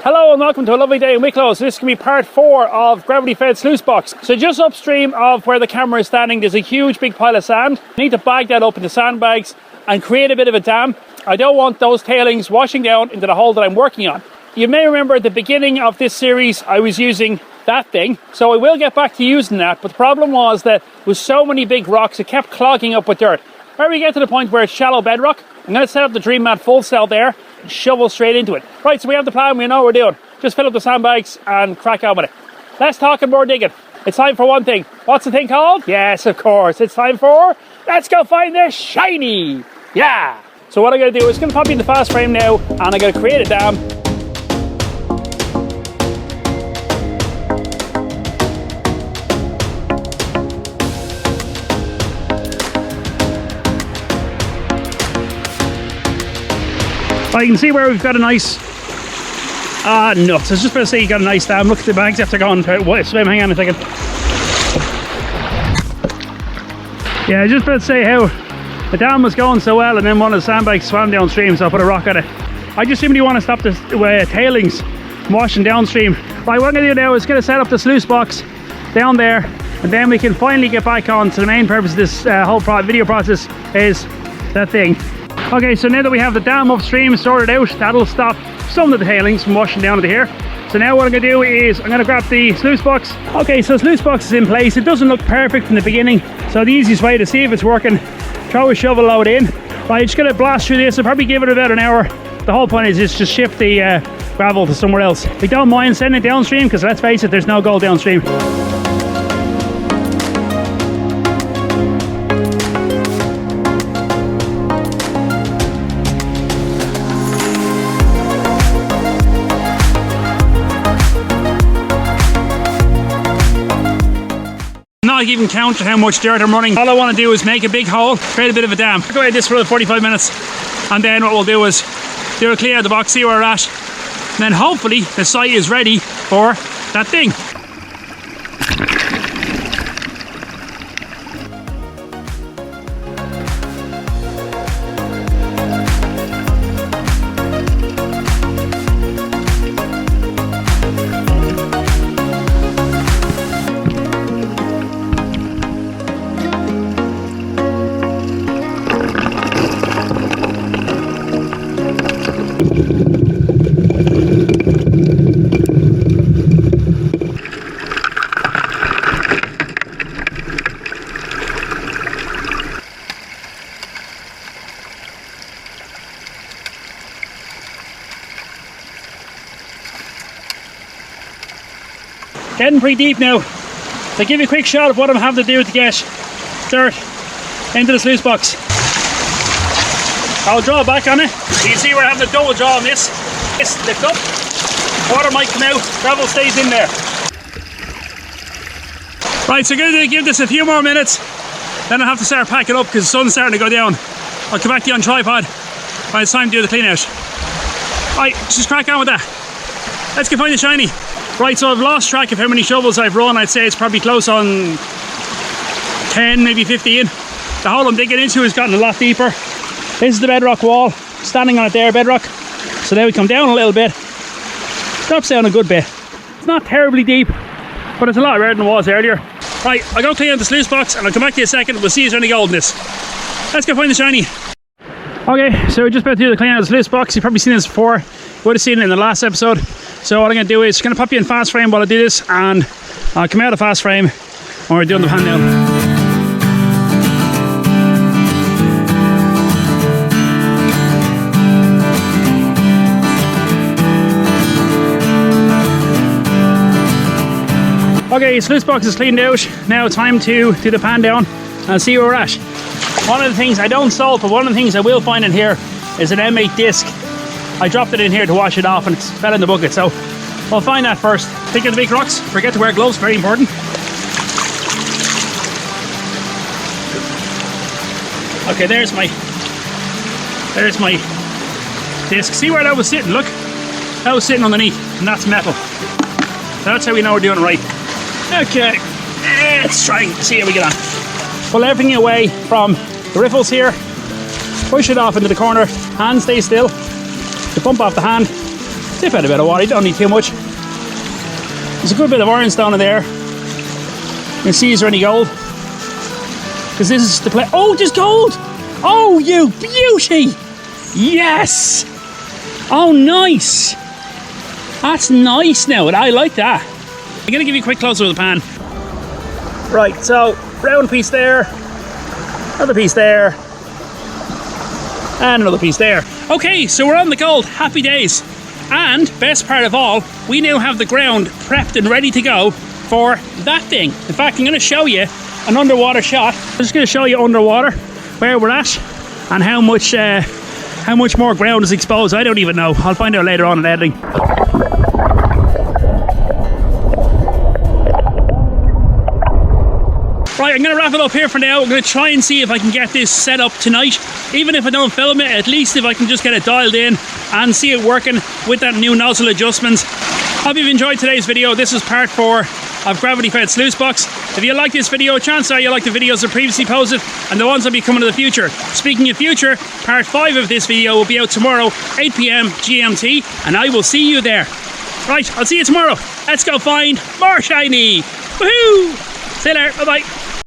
Hello and welcome to a lovely day in Wicklow. So this can be part 4 of Gravity Fed Sluicebox. So just upstream of where the camera is standing, there's a huge big pile of sand. I need to bag that up into sandbags and create a bit of a dam. I don't want those tailings washing down into the hole that I'm working on. You may remember at the beginning of this series, I was using that thing. So I will get back to using that, but the problem was that with so many big rocks, it kept clogging up with dirt. Where we get to the point where it's shallow bedrock, I'm going to set up the Dream Mat full cell there and shovel straight into it. Right, so we have the plan, we know what we're doing. Just fill up the sandbags and crack on with it. Less talk and more digging. It's time for one thing. What's the thing called? Yes, of course. It's time for... let's go find the shiny! Yeah! So what I'm going to do is going to pop you in the fast frame now and I'm going to create a dam. I can see where we've got a nice... nuts. I was just about to say you got a nice dam. Look at the bags after going to swim. Hang on a second. Yeah, I was just about to say how the dam was going so well and then one of the sandbags swam downstream, so I put a rock on it. I just simply want to stop the tailings from washing downstream. Right, what I'm going to do now is going to set up the sluice box down there and then we can finally get back on to the main purpose of this whole video process is that thing. Okay, so now that we have the dam upstream sorted out, that'll stop some of the tailings from washing down into here. So now what I'm going to do is I'm going to grab the sluice box. Okay, so sluice box is in place. It doesn't look perfect from the beginning, so the easiest way to see if it's working, throw a shovel load in. Right, just going to blast through this. I'll probably give it about an hour. The whole point is just shift the gravel to somewhere else. We don't mind sending it downstream because let's face it, there's no gold downstream. Not even count how much dirt I'm running. All I want to do is make a big hole, create a bit of a dam. Go ahead this for 45 minutes and then what we'll do is do a clear of the box, see where we're at, and then hopefully the site is ready for that thing. Getting pretty deep now. So give you a quick shot of what I'm having to do to get dirt into the sluice box. I'll draw back on it. You can see we're having a double draw on this. This lift up, water might come out, gravel stays in there. Right, so I'm going to give this a few more minutes, then I'll have to start packing up because the sun's starting to go down. I'll come back to you on tripod when it's time to do the clean out. Right, just crack on with that. Let's go find the shiny. Right, so I've lost track of how many shovels I've run. I'd say it's probably close on 10, maybe 15. The hole I'm digging into has gotten a lot deeper. This is the bedrock wall, standing on it there, bedrock. So now we come down a little bit, drops down a good bit. It's not terribly deep, but it's a lot rarer than it was earlier. Right, I'll go clean out the sluice box and I'll come back to you in a second. We'll see if there's any gold in this. Let's go find the shiny. Okay, so we're just about to do the clean out of the sluice box. You've probably seen this before. You would have seen it in the last episode. So what I'm going to do is going to pop you in fast frame while I do this, and I'll come out of fast frame when we're doing the pan down. Okay, sluice box is cleaned out. Now time to do the pan down and see where we're at. One of the things I don't salt, but one of the things I will find in here is an M8 disc. I dropped it in here to wash it off and it fell in the bucket, so I'll find that first. Pick up the big rocks, forget to wear gloves, very important. Okay, there's my disc. See where that was sitting, look? That was sitting underneath, and that's metal. So that's how we know we're doing it right. Okay, let's try and see how we get on. Pull everything away from the riffles here, push it off into the corner, hand stay still, the bump off the hand, Dip out a bit of water, you don't need too much. There's a good bit of ironstone in there. You can see is there any gold? Because this is the place. Oh, there's gold! Oh, you beauty! Yes! Oh, nice! That's nice now, I like that. I'm gonna give you a quick close-up of the pan. Right, so round piece there, another piece there, and another piece there. Okay, so we're on the gold, happy days. And best part of all, we now have the ground prepped and ready to go for that thing. In fact, I'm gonna show you an underwater shot. I'm just gonna show you underwater where we're at and how much more ground is exposed. I don't even know. I'll find out later on in editing. Right, I'm going to wrap it up here for now. I'm going to try and see if I can get this set up tonight. Even if I don't film it, at least if I can just get it dialed in and see it working with that new nozzle adjustments. Hope you've enjoyed today's video. This was part 4 of Gravity Fed Sluicebox. If you like this video, chances are you like the videos that previously posted and the ones that will be coming in the future. Speaking of future, part 5 of this video will be out tomorrow, 8 PM GMT, and I will see you there. Right, I'll see you tomorrow. Let's go find more shiny. Woohoo! See you later. Bye-bye.